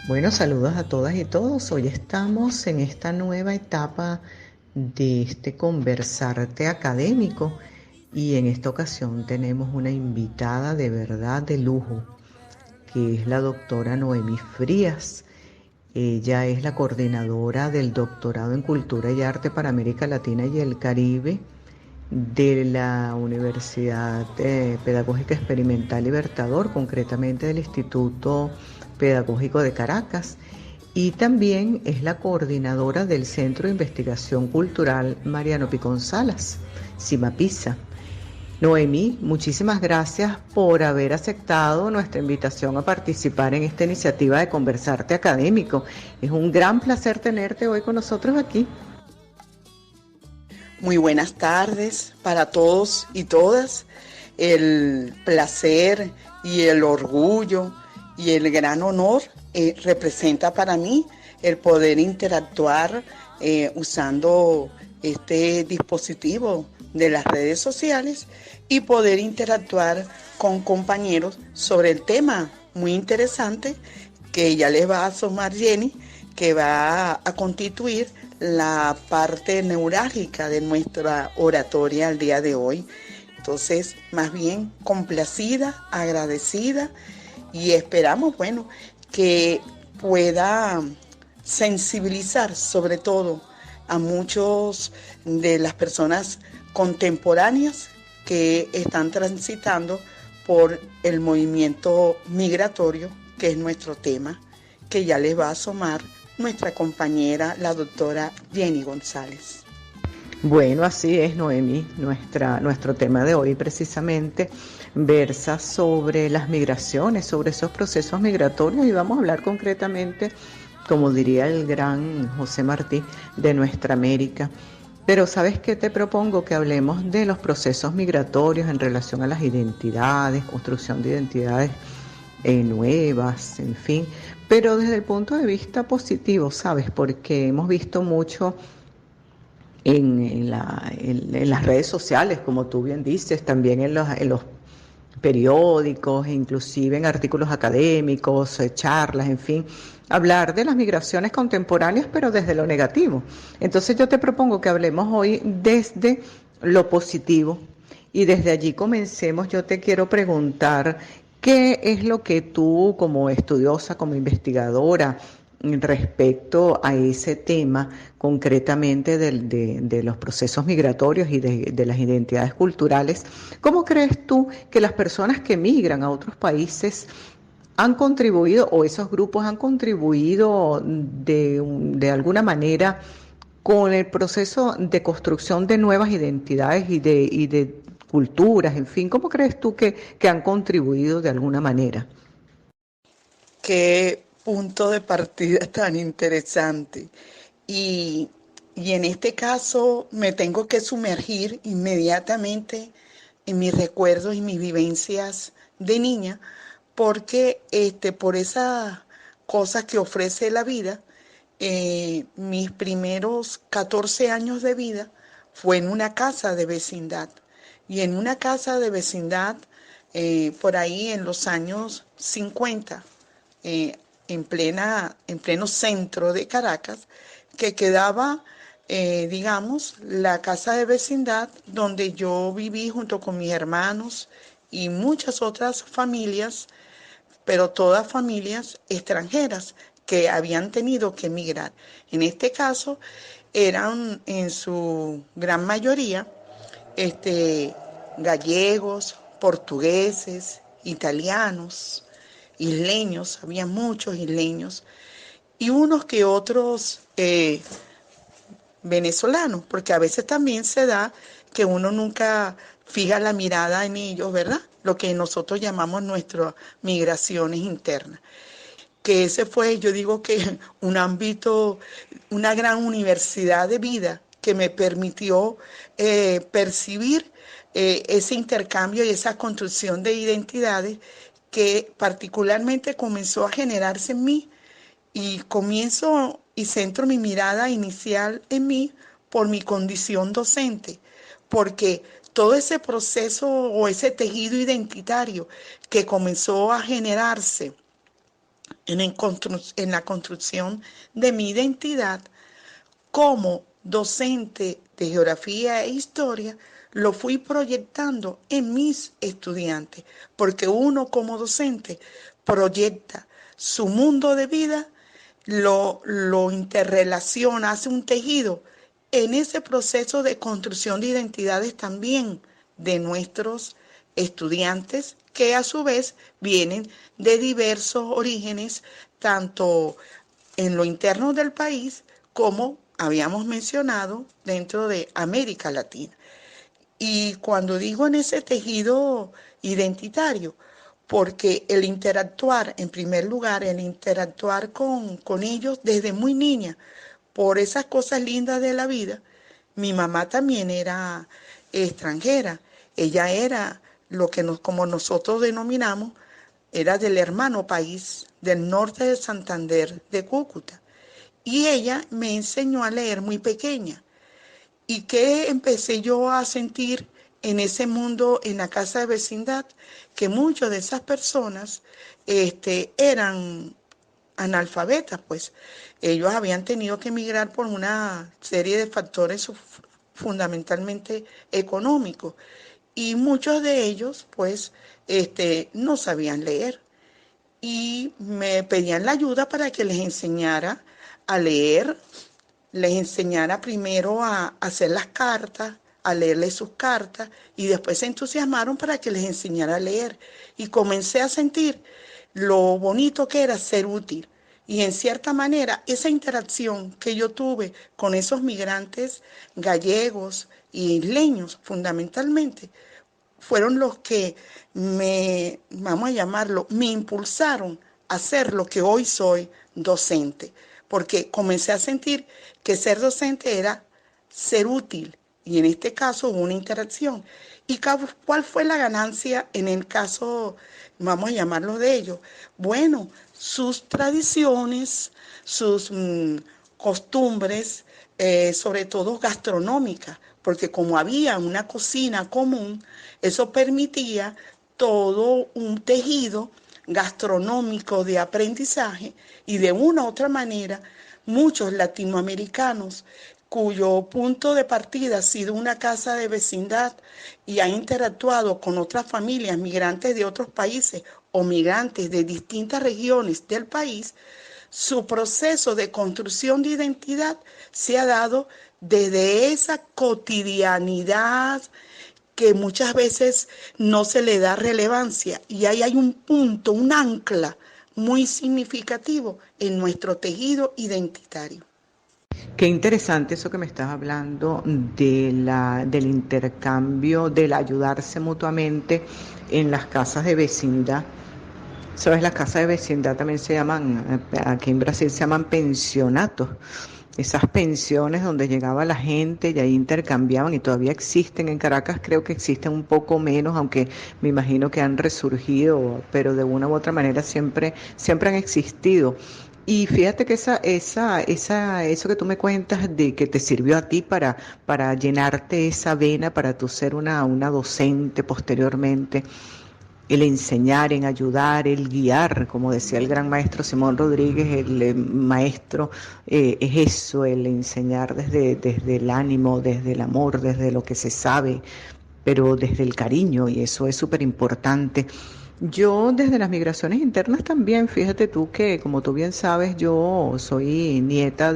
Bueno, saludos a todas y todos. Hoy estamos en esta nueva etapa de este conversarte académico y en esta ocasión tenemos una invitada de verdad de lujo, que es la doctora Noemí Frías. Ella es la coordinadora del doctorado en Cultura y Arte para América Latina y el Caribe de la Universidad Pedagógica Experimental Libertador, concretamente del Instituto Pedagógico de Caracas, y también es la coordinadora del Centro de Investigación Cultural Mariano Picón Salas, CIMAPISA. Noemí, muchísimas gracias por haber aceptado nuestra invitación a participar en esta iniciativa de Conversarte Académico. Es un gran placer tenerte hoy con nosotros aquí. Muy buenas tardes para todos y todas. El placer y el orgullo y el gran honor representa para mí el poder interactuar usando este dispositivo de las redes sociales y poder interactuar con compañeros sobre el tema muy interesante que ya les va a asomar Jenny, que va a constituir la parte neurálgica de nuestra oratoria al día de hoy. Entonces, más bien complacida, agradecida y esperamos, bueno, que pueda sensibilizar sobre todo a muchos de las personas contemporáneas que están transitando por el movimiento migratorio, que es nuestro tema, que ya les va a asomar nuestra compañera, la doctora Jenny González. Bueno, así es, Noemí. Nuestro tema de hoy precisamente versa sobre las migraciones, sobre esos procesos migratorios y vamos a hablar concretamente, como diría el gran José Martí, de nuestra América. Pero ¿sabes qué te propongo? Que hablemos de los procesos migratorios en relación a las identidades, construcción de identidades nuevas, en fin, pero desde el punto de vista positivo, ¿sabes? Porque hemos visto mucho en las redes sociales, como tú bien dices, también en los periódicos, inclusive en artículos académicos, charlas, en fin, hablar de las migraciones contemporáneas, pero desde lo negativo. Entonces yo te propongo que hablemos hoy desde lo positivo y desde allí comencemos. Yo te quiero preguntar, ¿qué es lo que tú como estudiosa, como investigadora, respecto a ese tema concretamente de los procesos migratorios y de las identidades culturales? ¿Cómo crees tú que las personas que migran a otros países han contribuido o esos grupos han contribuido de alguna manera con el proceso de construcción de nuevas identidades y de culturas, en fin? ¿Cómo crees tú que han contribuido de alguna manera? Qué punto de partida tan interesante. Y, y en este caso me tengo que sumergir inmediatamente en mis recuerdos y mis vivencias de niña, porque por esas cosas que ofrece la vida, mis primeros 14 años de vida fue en una casa de vecindad. Y en una casa de vecindad, por ahí en los años 50, eh, en pleno centro de Caracas, que quedaba, digamos, la casa de vecindad donde yo viví junto con mis hermanos y muchas otras familias, pero todas familias extranjeras que habían tenido que emigrar. En este caso, eran en su gran mayoría gallegos, portugueses, italianos, isleños, había muchos isleños, y unos que otros venezolanos, porque a veces también se da que uno nunca fija la mirada en ellos, ¿verdad? Lo que nosotros llamamos nuestras migraciones internas. Que ese fue, yo digo que un ámbito, una gran universidad de vida que me permitió percibir ese intercambio y esa construcción de identidades que particularmente comenzó a generarse en mí y comienzo y centro mi mirada inicial en mí por mi condición docente, porque todo ese proceso o ese tejido identitario que comenzó a generarse en la construcción de mi identidad como docente de geografía e historia, lo fui proyectando en mis estudiantes, porque uno como docente proyecta su mundo de vida, lo interrelaciona, hace un tejido en ese proceso de construcción de identidades también de nuestros estudiantes, que a su vez vienen de diversos orígenes, tanto en lo interno del país como habíamos mencionado dentro de América Latina. Y cuando digo en ese tejido identitario, porque el interactuar, en primer lugar, el interactuar con ellos desde muy niña, por esas cosas lindas de la vida, mi mamá también era extranjera, ella era lo que como nosotros denominamos, era del hermano país del norte de Santander, de Cúcuta. Y ella me enseñó a leer muy pequeña. ¿Y qué empecé yo a sentir en ese mundo, en la casa de vecindad? Que muchas de esas personas eran analfabetas, pues ellos habían tenido que emigrar por una serie de factores fundamentalmente económicos. Y muchos de ellos, pues, no sabían leer y me pedían la ayuda para que les enseñara a leer, les enseñara primero a hacer las cartas, a leerles sus cartas y después se entusiasmaron para que les enseñara a leer. Y comencé a sentir lo bonito que era ser útil. Y en cierta manera, esa interacción que yo tuve con esos migrantes gallegos y isleños, fundamentalmente, fueron los que vamos a llamarlo, me impulsaron a ser lo que hoy soy, docente, porque comencé a sentir que ser docente era ser útil y en este caso hubo una interacción. ¿Y cuál fue la ganancia en el caso, vamos a llamarlo de ellos? Bueno, sus tradiciones, sus costumbres, sobre todo gastronómicas, porque como había una cocina común, eso permitía todo un tejido gastronómico de aprendizaje y de una u otra manera muchos latinoamericanos cuyo punto de partida ha sido una casa de vecindad y ha interactuado con otras familias migrantes de otros países o migrantes de distintas regiones del país, su proceso de construcción de identidad se ha dado desde esa cotidianidad que muchas veces no se le da relevancia y ahí hay un punto, un ancla muy significativo en nuestro tejido identitario. Qué interesante eso que me estás hablando del intercambio, del ayudarse mutuamente en las casas de vecindad. Sabes, las casas de vecindad también se llaman, aquí en Brasil se llaman pensionatos. Esas pensiones donde llegaba la gente y ahí intercambiaban y todavía existen en Caracas, creo que existen un poco menos, aunque me imagino que han resurgido, pero de una u otra manera siempre han existido. Y fíjate que eso que tú me cuentas de que te sirvió a ti para llenarte esa vena, para tú ser una docente posteriormente, el enseñar, en ayudar, el guiar, como decía el gran maestro Simón Rodríguez, el maestro es eso, el enseñar desde el ánimo, desde el amor, desde lo que se sabe, pero desde el cariño, y eso es súper importante. Yo desde las migraciones internas también, fíjate tú que, como tú bien sabes, yo soy nieta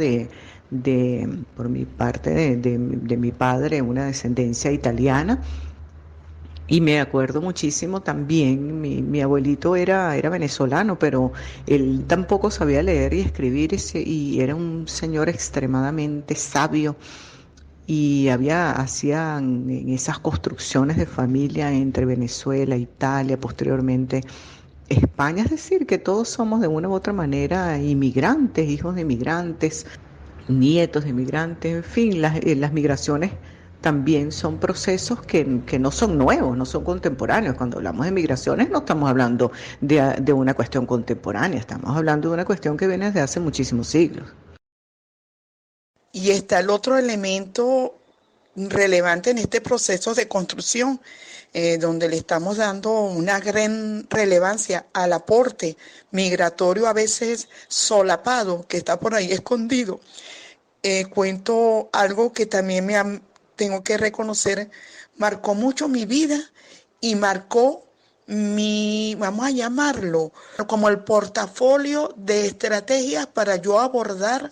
por mi parte, de mi padre, una descendencia italiana. Y me acuerdo muchísimo también, mi abuelito era venezolano, pero él tampoco sabía leer y escribir y era un señor extremadamente sabio y hacían en esas construcciones de familia entre Venezuela, Italia, posteriormente España, es decir, que todos somos de una u otra manera inmigrantes, hijos de inmigrantes, nietos de inmigrantes, en fin, las migraciones también son procesos que no son nuevos, no son contemporáneos. Cuando hablamos de migraciones no estamos hablando de una cuestión contemporánea, estamos hablando de una cuestión que viene desde hace muchísimos siglos. Y está el otro elemento relevante en este proceso de construcción, donde le estamos dando una gran relevancia al aporte migratorio, a veces solapado, que está por ahí escondido. Cuento algo que también tengo que reconocer, marcó mucho mi vida y marcó vamos a llamarlo, como el portafolio de estrategias para yo abordar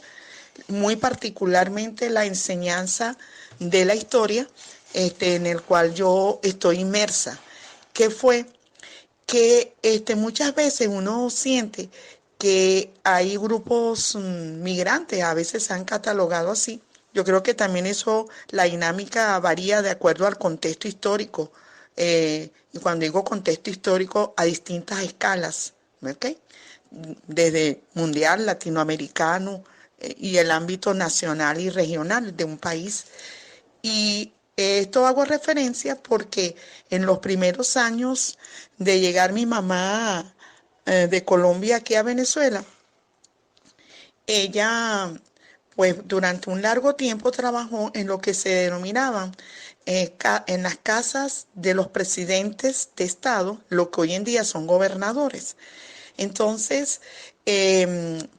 muy particularmente la enseñanza de la historia, en el cual yo estoy inmersa, que fue que muchas veces uno siente que hay grupos migrantes, a veces se han catalogado así. Yo creo que también eso, la dinámica varía de acuerdo al contexto histórico. Y cuando digo contexto histórico, a distintas escalas, ¿ok? Desde mundial, latinoamericano, y el ámbito nacional y regional de un país. Y esto hago referencia porque en los primeros años de llegar mi mamá de Colombia aquí a Venezuela, ella pues durante un largo tiempo trabajó en lo que se denominaban en las casas de los presidentes de estado, lo que hoy en día son gobernadores. Entonces,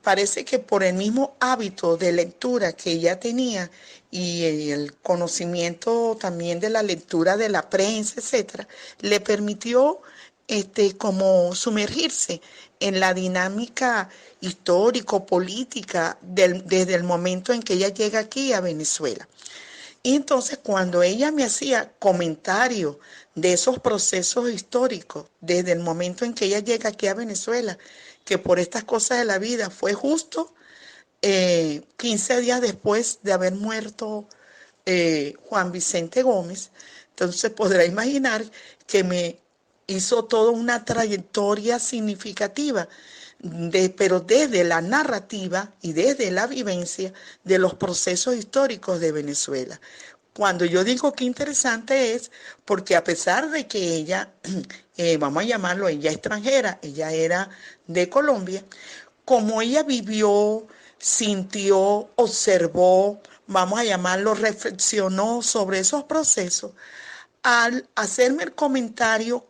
parece que por el mismo hábito de lectura que ella tenía y el conocimiento también de la lectura de la prensa, etcétera, le permitió como sumergirse en la dinámica histórico-política desde el momento en que ella llega aquí a Venezuela. Y entonces cuando ella me hacía comentarios de esos procesos históricos, desde el momento en que ella llega aquí a Venezuela, que por estas cosas de la vida fue justo 15 días después de haber muerto Juan Vicente Gómez, entonces podrá imaginar que me hizo toda una trayectoria significativa, pero desde la narrativa y desde la vivencia de los procesos históricos de Venezuela. Cuando yo digo que interesante es porque a pesar de que ella, vamos a llamarlo, ella extranjera, ella era de Colombia, como ella vivió, sintió, observó, vamos a llamarlo, reflexionó sobre esos procesos, al hacerme el comentario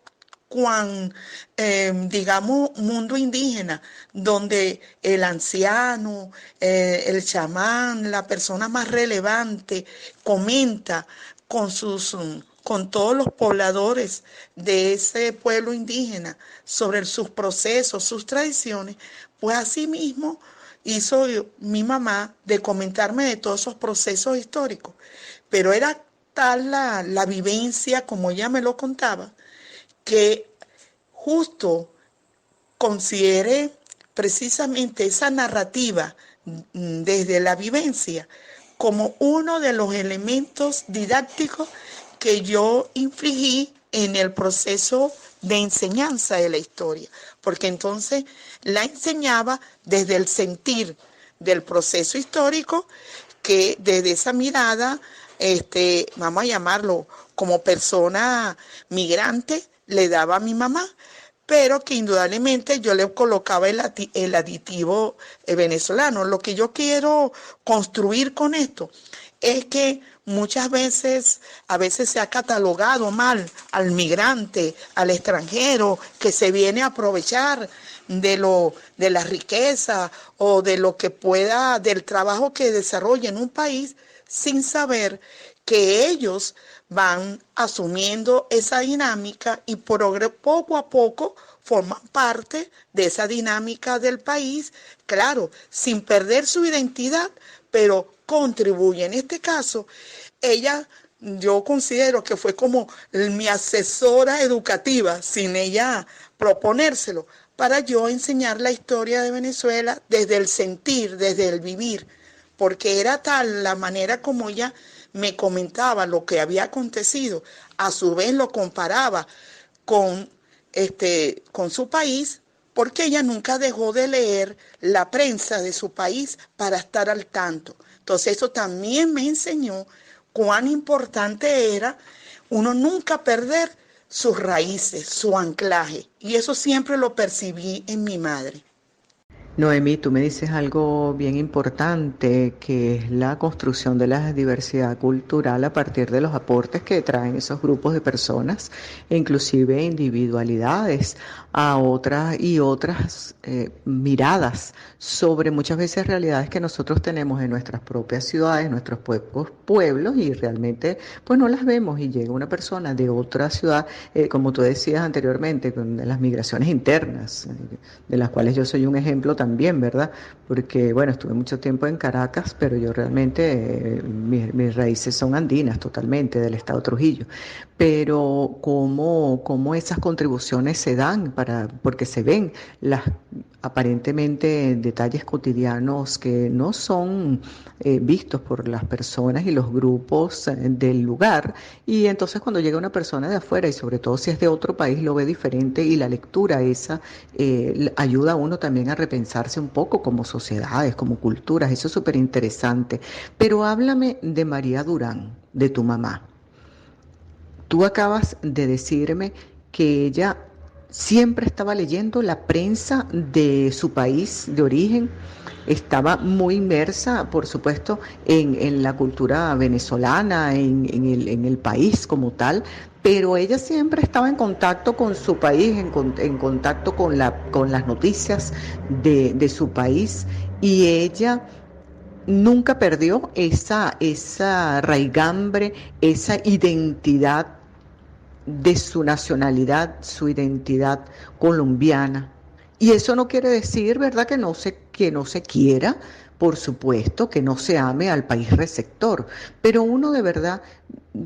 digamos, mundo indígena, donde el anciano, el chamán, la persona más relevante, comenta con todos los pobladores de ese pueblo indígena sobre sus procesos, sus tradiciones, pues así mismo hizo mi mamá de comentarme de todos esos procesos históricos. Pero era tal la vivencia, como ella me lo contaba, que justo considere precisamente esa narrativa desde la vivencia como uno de los elementos didácticos que yo infligí en el proceso de enseñanza de la historia, porque entonces la enseñaba desde el sentir del proceso histórico, que desde esa mirada, vamos a llamarlo como persona migrante, le daba a mi mamá, pero que indudablemente yo le colocaba el aditivo venezolano. Lo que yo quiero construir con esto es que muchas veces, a veces se ha catalogado mal al migrante, al extranjero, que se viene a aprovechar de la riqueza o de lo que pueda, del trabajo que desarrolla en un país, sin saber que ellos van asumiendo esa dinámica y poco a poco forman parte de esa dinámica del país, claro, sin perder su identidad, pero contribuye. En este caso, ella, yo considero que fue como mi asesora educativa, sin ella proponérselo, para yo enseñar la historia de Venezuela desde el sentir, desde el vivir, porque era tal la manera como ella me comentaba lo que había acontecido, a su vez lo comparaba con, con su país, porque ella nunca dejó de leer la prensa de su país para estar al tanto. Entonces eso también me enseñó cuán importante era uno nunca perder sus raíces, su anclaje, y eso siempre lo percibí en mi madre. Noemí, tú me dices algo bien importante, que es la construcción de la diversidad cultural a partir de los aportes que traen esos grupos de personas, e inclusive individualidades a otras y otras miradas sobre muchas veces realidades que nosotros tenemos en nuestras propias ciudades, nuestros pueblos, y realmente pues no las vemos, y llega una persona de otra ciudad, como tú decías anteriormente, con las migraciones internas, de las cuales yo soy un ejemplo también, ¿verdad? Porque, bueno, estuve mucho tiempo en Caracas, pero yo realmente, mis raíces son andinas totalmente, del estado Trujillo. Pero cómo esas contribuciones se dan, porque se ven las aparentemente detalles cotidianos que no son vistos por las personas y los grupos del lugar, y entonces cuando llega una persona de afuera, y sobre todo si es de otro país, lo ve diferente, y la lectura esa ayuda a uno también a repensarse un poco como sociedades, como culturas. Eso es súper interesante. Pero háblame de María Durán, de tu mamá. Tú acabas de decirme que ella siempre estaba leyendo la prensa de su país de origen, estaba muy inmersa, por supuesto, en la cultura venezolana, en el país como tal, pero ella siempre estaba en contacto con su país, en contacto con las noticias de su país, y ella nunca perdió esa raigambre, esa identidad de su nacionalidad, su identidad colombiana. Y eso no quiere decir, ¿verdad?, que no se quiera, por supuesto, que no se ame al país receptor, pero uno de verdad,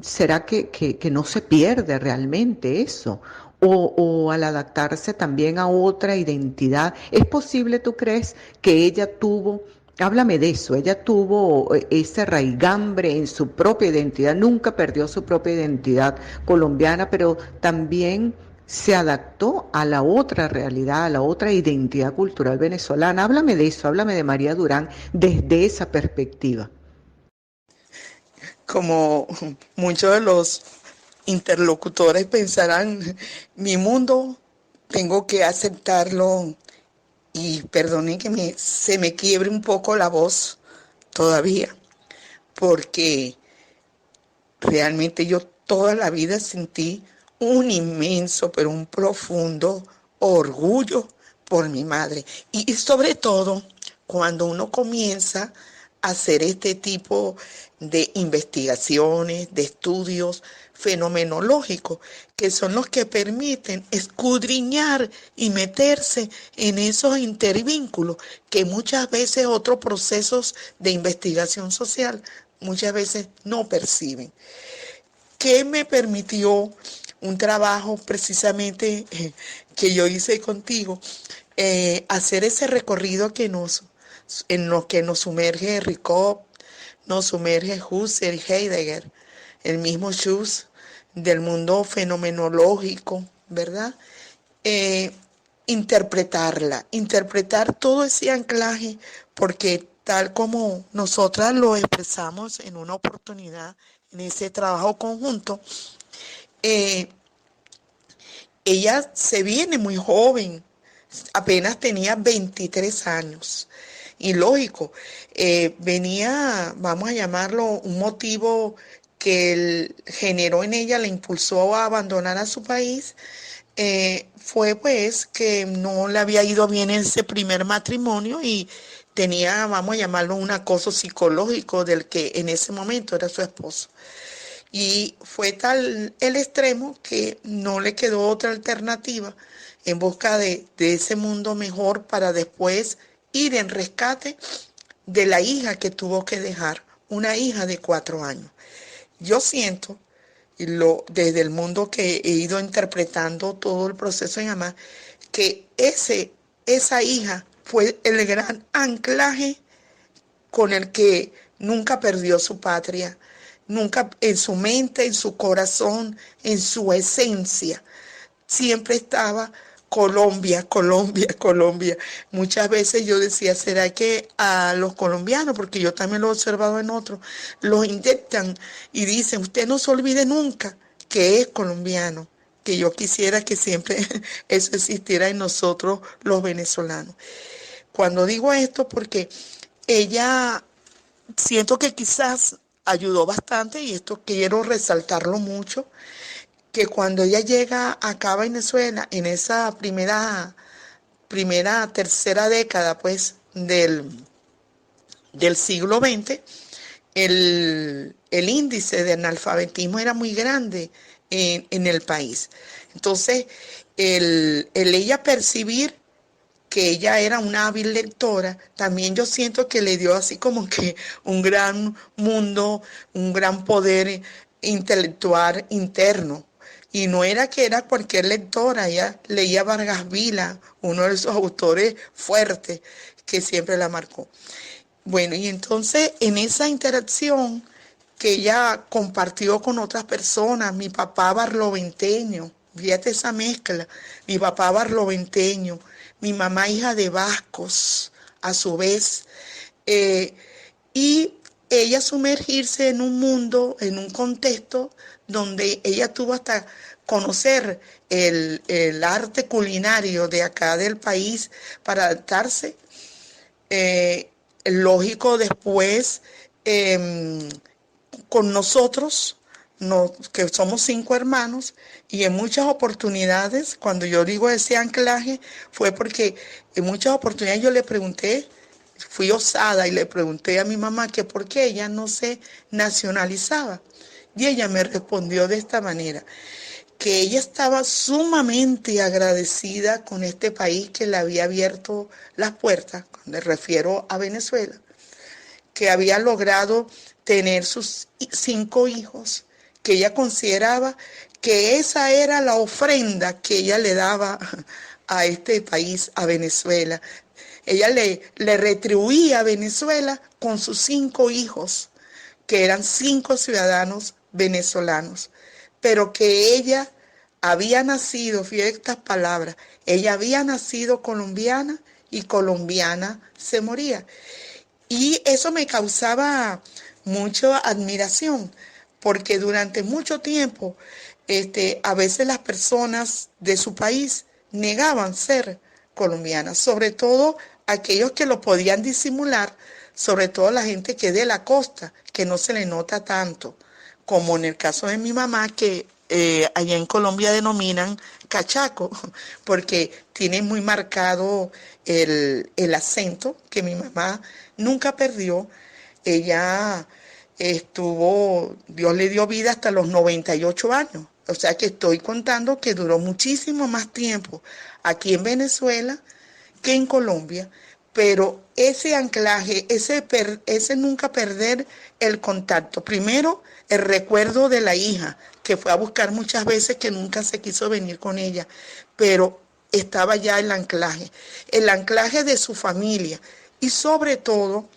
¿será que no se pierde realmente eso? O al adaptarse también a otra identidad, ¿es posible, tú crees, que ella tuvo, háblame de eso, ella tuvo ese raigambre en su propia identidad, nunca perdió su propia identidad colombiana, pero también se adaptó a la otra realidad, a la otra identidad cultural venezolana? Háblame de eso, háblame de María Durán desde esa perspectiva. Como muchos de los interlocutores pensarán, mi mundo tengo que aceptarlo y perdonen que se me quiebre un poco la voz todavía, porque realmente yo toda la vida sentí un inmenso, pero un profundo orgullo por mi madre. Y sobre todo, cuando uno comienza a hacer este tipo de investigaciones, de estudios fenomenológicos, que son los que permiten escudriñar y meterse en esos intervínculos que muchas veces otros procesos de investigación social muchas veces no perciben. ¿Qué me permitió un trabajo precisamente que yo hice contigo? Hacer ese recorrido en lo que nos sumerge Ricot, nos sumerge Husserl y Heidegger, el mismo Schuss del mundo fenomenológico, ¿verdad? Eh, interpretar todo ese anclaje, porque tal como nosotras lo expresamos en una oportunidad, en ese trabajo conjunto, eh, ella se viene muy joven, apenas tenía 23 años. Y lógico, venía, vamos a llamarlo, un motivo que generó en ella, la impulsó a abandonar a su país, fue pues que no le había ido bien ese primer matrimonio y tenía, vamos a llamarlo, un acoso psicológico del que en ese momento era su esposo. Y fue tal el extremo que no le quedó otra alternativa en busca de ese mundo mejor para después ir en rescate de la hija que tuvo que dejar, una hija de 4 años. Yo siento, desde el mundo que he ido interpretando todo el proceso de mamá, que esa hija fue el gran anclaje con el que nunca perdió su patria, nunca en su mente, en su corazón, en su esencia, siempre estaba Colombia, Colombia, Colombia. Muchas veces yo decía, ¿será que a los colombianos, porque yo también lo he observado en otros, los inyectan y dicen, usted no se olvide nunca que es colombiano? Que yo quisiera que siempre eso existiera en nosotros los venezolanos. Cuando digo esto, porque ella siento que quizás ayudó bastante, y esto quiero resaltarlo mucho, que cuando ella llega acá a Venezuela, en esa tercera década, pues, del siglo XX, el índice de analfabetismo era muy grande en el país. Entonces, el ella percibir que ella era una hábil lectora, también yo siento que le dio así como que un gran mundo, un gran poder intelectual interno. Y no era que era cualquier lectora, ella leía Vargas Vila, uno de esos autores fuertes que siempre la marcó. Bueno, y entonces en esa interacción que ella compartió con otras personas, mi papá barloventeño, fíjate esa mezcla, mi papá barloventeño, mi mamá hija de vascos, a su vez, eh, y ella sumergirse en un mundo, en un contexto donde ella tuvo hasta conocer el arte culinario de acá del país para adaptarse. eh, Lógico después, eh, con nosotros, que somos 5 hermanos, y en muchas oportunidades, cuando yo digo ese anclaje, fue porque en muchas oportunidades yo le pregunté, fui osada y le pregunté a mi mamá que por qué ella no se nacionalizaba. Y ella me respondió de esta manera, que ella estaba sumamente agradecida con este país que le había abierto las puertas, me refiero a Venezuela, que había logrado tener sus 5 hijos, que ella consideraba que esa era la ofrenda que ella le daba a este país, a Venezuela. Ella le retribuía a Venezuela con sus 5 hijos, que eran 5 ciudadanos venezolanos, pero que ella había nacido, fíjate estas palabras, ella había nacido colombiana y colombiana se moría. Y eso me causaba mucha admiración, porque durante mucho tiempo, a veces las personas de su país negaban ser colombianas, sobre todo aquellos que lo podían disimular, sobre todo la gente que es de la costa, que no se le nota tanto, como en el caso de mi mamá, que allá en Colombia denominan cachaco, porque tiene muy marcado el acento que mi mamá nunca perdió. Ella estuvo, Dios le dio vida hasta los 98 años. O sea que estoy contando que duró muchísimo más tiempo aquí en Venezuela que en Colombia, pero ese anclaje, ese nunca perder el contacto. Primero, el recuerdo de la hija, que fue a buscar muchas veces, que nunca se quiso venir con ella, pero estaba ya el anclaje de su familia, y sobre todo,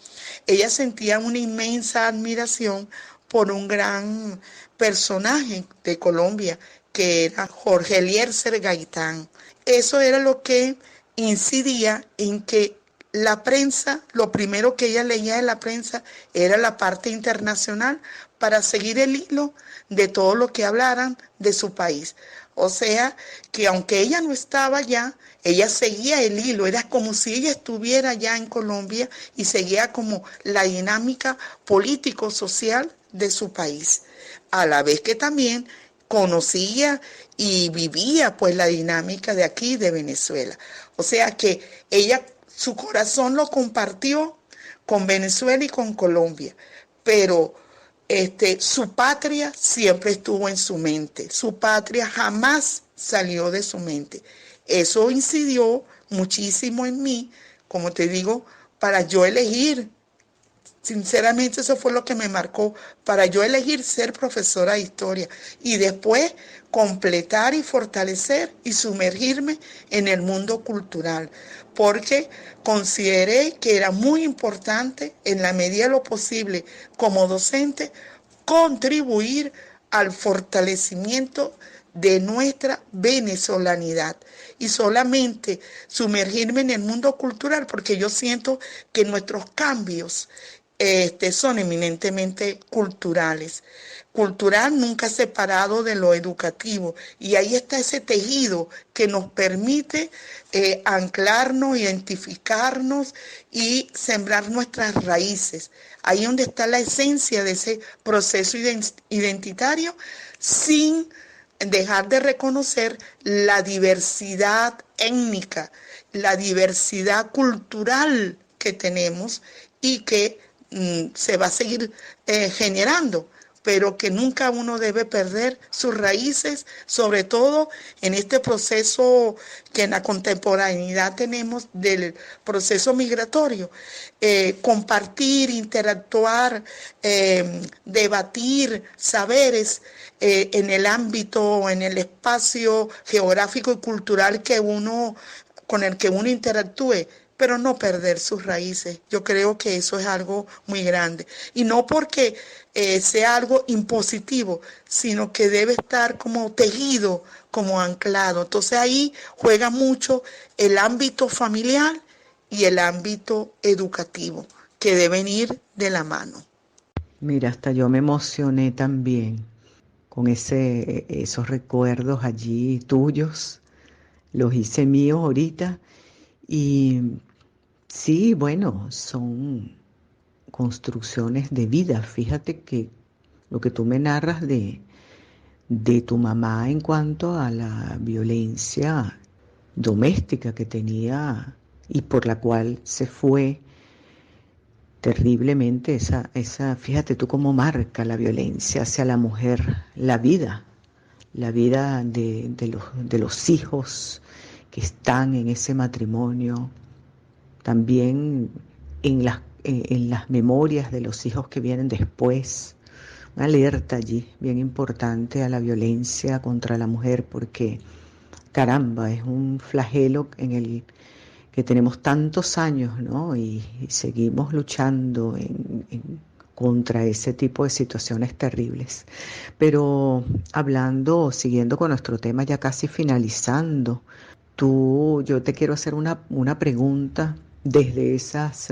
ella sentía una inmensa admiración por un gran personaje de Colombia, que era Jorge Eliezer Gaitán. Eso era lo que incidía en que la prensa, lo primero que ella leía de la prensa era la parte internacional para seguir el hilo de todo lo que hablaran de su país. O sea, que aunque ella no estaba allá, ella seguía el hilo, era como si ella estuviera allá en Colombia y seguía como la dinámica político-social de su país, a la vez que también conocía y vivía pues la dinámica de aquí, de Venezuela. O sea que ella, su corazón lo compartió con Venezuela y con Colombia, pero su patria siempre estuvo en su mente, su patria jamás salió de su mente. Eso incidió muchísimo en mí, como te digo, para yo elegir. Sinceramente eso fue lo que me marcó para yo elegir ser profesora de historia y después completar y fortalecer y sumergirme en el mundo cultural, porque consideré que era muy importante en la medida de lo posible como docente contribuir al fortalecimiento de nuestra venezolanidad y solamente sumergirme en el mundo cultural, porque yo siento que nuestros cambios son eminentemente culturales. Cultural nunca separado de lo educativo. Y ahí está ese tejido que nos permite anclarnos, identificarnos y sembrar nuestras raíces. Ahí donde está la esencia de ese proceso identitario, sin dejar de reconocer la diversidad étnica, la diversidad cultural que tenemos y que se va a seguir generando, pero que nunca uno debe perder sus raíces, sobre todo en este proceso que en la contemporaneidad tenemos del proceso migratorio. Compartir, interactuar, debatir saberes en el ámbito, en el espacio geográfico y cultural con el que uno interactúe, pero no perder sus raíces. Yo creo que eso es algo muy grande. Y no porque sea algo impositivo, sino que debe estar como tejido, como anclado. Entonces ahí juega mucho el ámbito familiar y el ámbito educativo, que deben ir de la mano. Mira, hasta yo me emocioné también con esos recuerdos allí tuyos. Los hice míos ahorita y sí, bueno, son construcciones de vida. Fíjate que lo que tú me narras de tu mamá en cuanto a la violencia doméstica que tenía y por la cual se fue terriblemente, fíjate tú cómo marca la violencia hacia la mujer, la vida de los hijos que están en ese matrimonio, también en las memorias de los hijos que vienen después. Una alerta allí bien importante a la violencia contra la mujer, porque caramba, es un flagelo en el que tenemos tantos años, ¿no? Y seguimos luchando contra ese tipo de situaciones terribles. Pero siguiendo con nuestro tema, ya casi finalizando, yo te quiero hacer una pregunta desde esas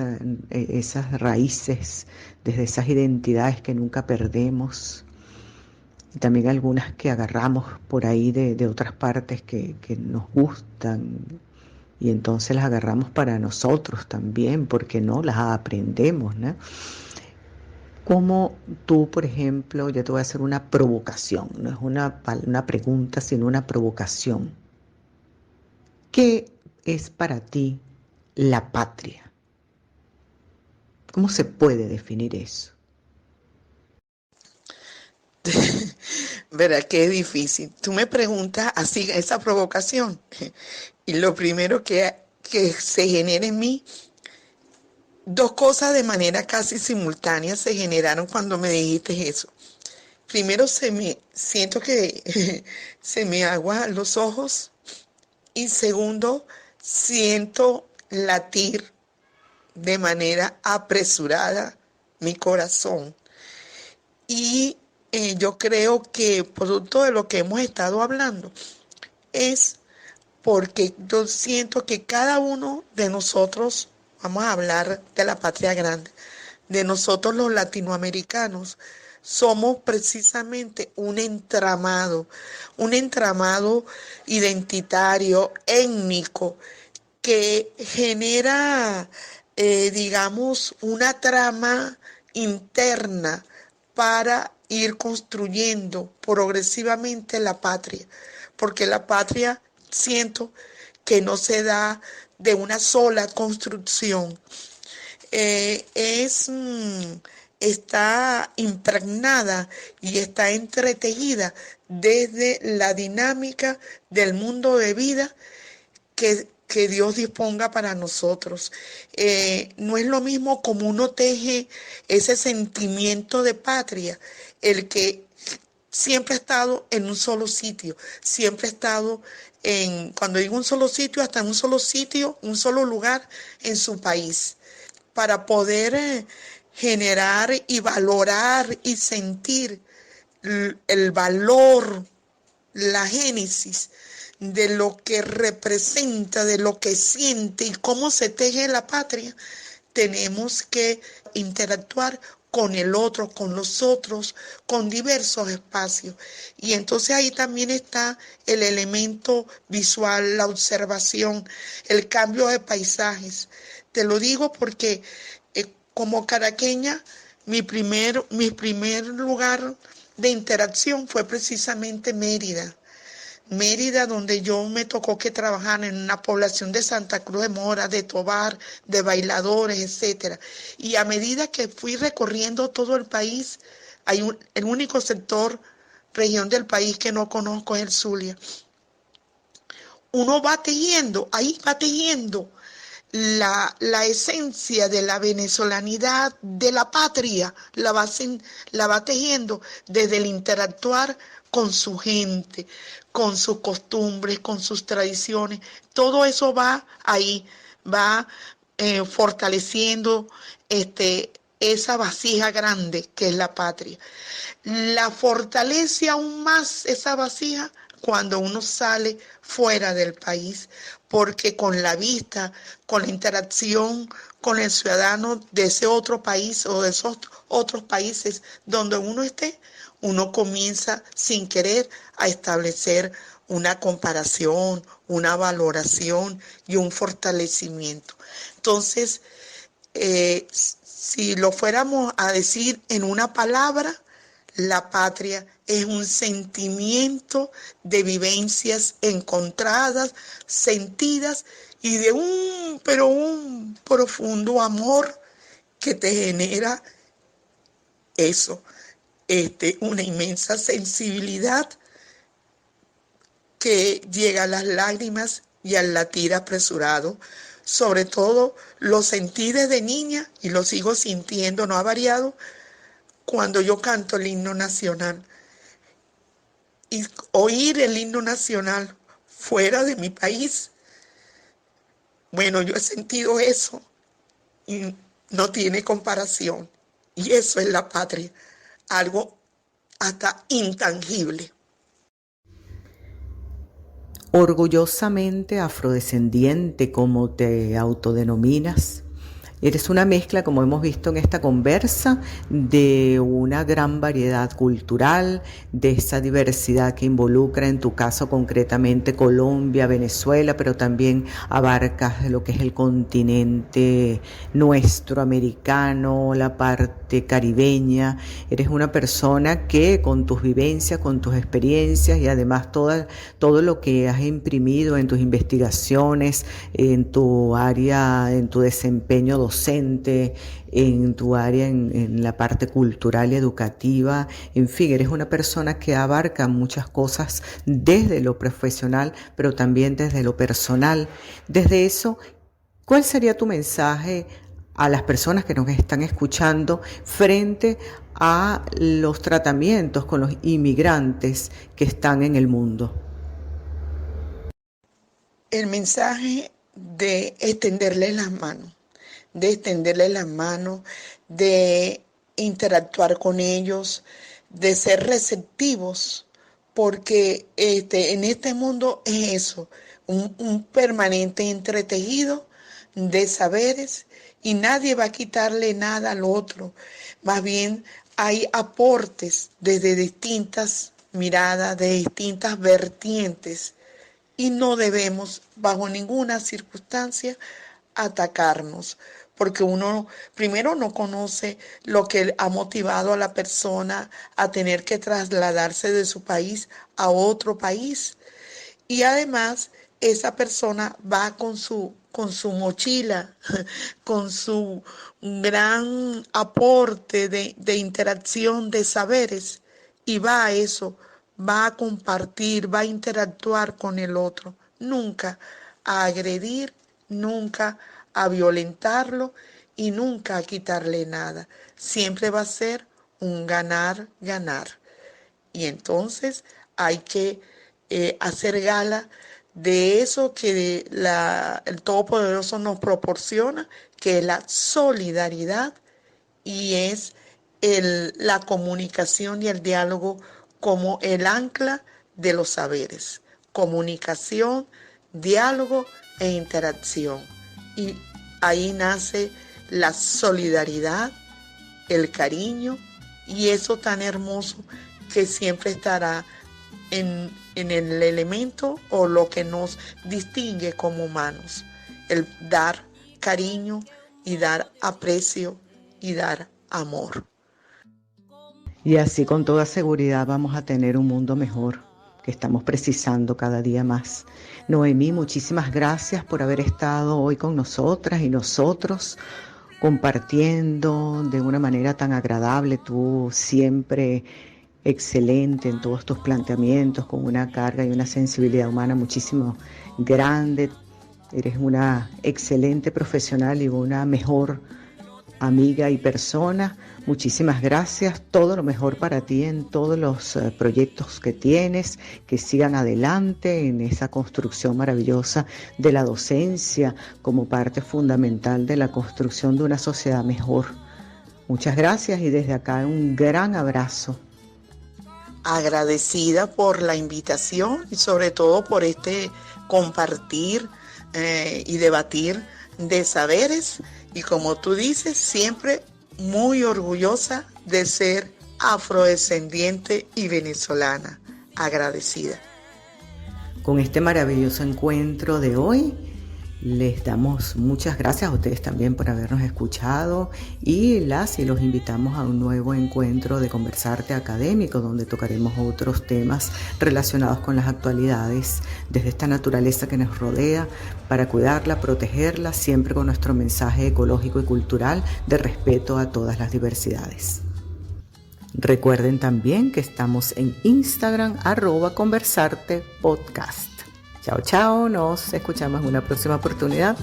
raíces, desde esas identidades que nunca perdemos, y también algunas que agarramos por ahí de otras partes que nos gustan, y entonces las agarramos para nosotros también, porque no las aprendemos, ¿no? Como tú, por ejemplo, yo te voy a hacer una provocación, no es una pregunta, sino una provocación. ¿Qué es para ti la patria? ¿Cómo se puede definir eso? Verá que es difícil. Tú me preguntas así, esa provocación, y lo primero que se genera en mí, dos cosas de manera casi simultánea se generaron cuando me dijiste eso. Primero siento que se me aguan los ojos, y segundo, siento latir de manera apresurada mi corazón. Y yo creo que producto de lo que hemos estado hablando es porque yo siento que cada uno de nosotros, vamos a hablar de la patria grande, de nosotros los latinoamericanos, somos precisamente un entramado identitario, étnico, que genera, digamos, una trama interna para ir construyendo progresivamente la patria, porque la patria siento que no se da de una sola construcción. Está impregnada y está entretejida desde la dinámica del mundo de vida que Dios disponga para nosotros. No es lo mismo como uno teje ese sentimiento de patria, el que siempre ha estado en un solo sitio, siempre ha estado cuando digo un solo sitio, hasta en un solo sitio, un solo lugar en su país, para poder generar y valorar y sentir el valor, la génesis de lo que representa, de lo que siente y cómo se teje la patria. tenemos que interactuar con el otro, con los otros, con diversos espacios. Y entonces ahí también está el elemento visual, la observación, el cambio de paisajes. Te lo digo porque como caraqueña, mi primer lugar de interacción fue precisamente Mérida. Mérida, donde yo me tocó que trabajar en una población de Santa Cruz de Mora, de Tovar, de bailadores, etcétera. Y a medida que fui recorriendo todo el país, el único sector, región del país que no conozco es el Zulia. Uno va tejiendo, ahí va tejiendo la esencia de la venezolanidad, de la patria, la va tejiendo desde el interactuar con su gente, con sus costumbres, con sus tradiciones. Todo eso va ahí, va fortaleciendo esa vasija grande que es la patria. La fortalece aún más esa vasija cuando uno sale fuera del país, porque con la vista, con la interacción con el ciudadano de ese otro país o de esos otros países donde uno esté, uno comienza sin querer a establecer una comparación, una valoración y un fortalecimiento. Entonces, si lo fuéramos a decir en una palabra, la patria es un sentimiento de vivencias encontradas, sentidas y de un profundo amor que te genera eso, una inmensa sensibilidad que llega a las lágrimas y al latir apresurado. Sobre todo lo sentí desde niña y lo sigo sintiendo, no ha variado, cuando yo canto el himno nacional. Y oír el himno nacional fuera de mi país, bueno, yo he sentido eso y no tiene comparación. Y eso es la patria, algo hasta intangible. Orgullosamente afrodescendiente, como te autodenominas. Eres una mezcla, como hemos visto en esta conversa, de una gran variedad cultural, de esa diversidad que involucra, en tu caso concretamente, Colombia, Venezuela, pero también abarcas lo que es el continente nuestro, americano, la parte caribeña. Eres una persona que con tus vivencias, con tus experiencias y además todo lo que has imprimido en tus investigaciones, en tu área, en tu desempeño docente, en tu área, en la parte cultural y educativa. En fin, eres una persona que abarca muchas cosas desde lo profesional, pero también desde lo personal. Desde eso, ¿cuál sería tu mensaje a las personas que nos están escuchando frente a los tratamientos con los inmigrantes que están en el mundo? El mensaje de extenderles las manos, de extenderles las manos, de interactuar con ellos, de ser receptivos, porque en este mundo es eso, un permanente entretejido de saberes y nadie va a quitarle nada al otro. Más bien hay aportes desde distintas miradas, de distintas vertientes y no debemos bajo ninguna circunstancia atacarnos, porque uno primero no conoce lo que ha motivado a la persona a tener que trasladarse de su país a otro país. Y además esa persona va con su mochila, con su gran aporte de interacción de saberes y va a eso, va a compartir, va a interactuar con el otro, nunca a agredir, nunca a violentarlo y nunca a quitarle nada. Siempre va a ser un ganar, ganar. Y entonces hay que hacer gala de eso que el Todopoderoso nos proporciona, que es la solidaridad y es la comunicación y el diálogo como el ancla de los saberes. Comunicación, diálogo e interacción. Y ahí nace la solidaridad, el cariño y eso tan hermoso que siempre estará en el elemento o lo que nos distingue como humanos, el dar cariño y dar aprecio y dar amor. Y así con toda seguridad vamos a tener un mundo mejor, que estamos precisando cada día más. Noemí, muchísimas gracias por haber estado hoy con nosotras y nosotros, compartiendo de una manera tan agradable, tú siempre excelente en todos tus planteamientos, con una carga y una sensibilidad humana muchísimo grande. Eres una excelente profesional y una mejor amiga y persona. Muchísimas gracias, todo lo mejor para ti en todos los proyectos que tienes, que sigan adelante en esa construcción maravillosa de la docencia como parte fundamental de la construcción de una sociedad mejor. Muchas gracias y desde acá un gran abrazo. Agradecida por la invitación y sobre todo por este compartir y debatir de saberes y como tú dices, siempre muy orgullosa de ser afrodescendiente y venezolana, agradecida. Con este maravilloso encuentro de hoy, les damos muchas gracias a ustedes también por habernos escuchado y los invitamos a un nuevo encuentro de Conversarte Académico, donde tocaremos otros temas relacionados con las actualidades desde esta naturaleza que nos rodea para cuidarla, protegerla, siempre con nuestro mensaje ecológico y cultural de respeto a todas las diversidades. Recuerden también que estamos en Instagram @conversartepodcast. Chao, chao, nos escuchamos en una próxima oportunidad.